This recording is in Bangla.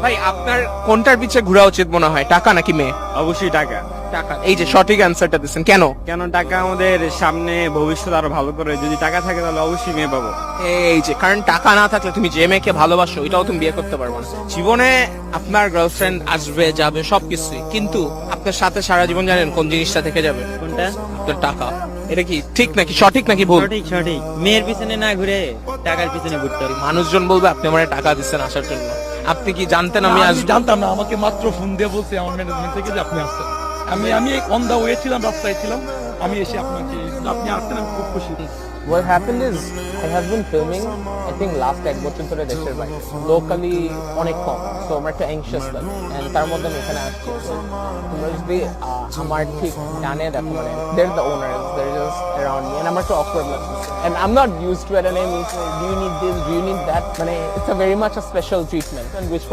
ভাই আপনার কোনটার পিছে ঘোরা উচিত মনে হয়, টাকা নাকি মেয়ে? অবশ্যই টাকা। টাকা। এই যে সঠিক অ্যান্সারটা দিচ্ছেন, কেন? কেন টাকা আমাদের সামনে ভবিষ্যৎ আরো ভালো করে, যদি টাকা থাকে তাহলে অবশ্যই মেয়ে পাবো। এই যে কারণ টাকা না থাকলে তুমি যে মেয়েকে ভালোবাসো এটাও তুমি বিয়ে করতে পারবে না। জীবনে আপনার গার্লফ্রেন্ড আসবে যাবে সবকিছুই, কিন্তু আপনার সাথে সারা জীবন জানেন কোন জিনিসটা থেকে যাবে? কোনটা? আপনার টাকা। এটা কি ঠিক নাকি সঠিক নাকি ভুল? সঠিক সঠিক। মেয়ের পিছনে না ঘুরে টাকার পিছনে ঘুরতে হবে। মানুষজন বলবে আপনি আমার টাকা দিচ্ছেন আসার জন্য। আপনি কি জানতেন আমি আমি আসবো? জানতাম না, আমাকে মাত্র ফোন দিয়ে বলছে আমার ম্যানেজমেন্ট থেকে যে আপনি আসছেন। আমি অন দা ওয়ে ছিলাম, রাস্তায় ছিলাম, আমি এসে আপনাকে, আপনি আসছেন, আমি খুব খুশি। What happened is I have been filming I think last এক বছর ধরে দেশের বাইরে, লোকালি অনেক কম, সো আমার একটা অ্যাংশিয়াস লাগে এন্ড তার মধ্যে আমি এখানে আসছি। তোমরা যদি আমার ঠিক জানে দেখো মানে they're the owners, they're just around me and আমার একটু awkward লাগছে and I'm not used to it and I'm do you need this, do you need that, মানে it's a very much a special treatment and which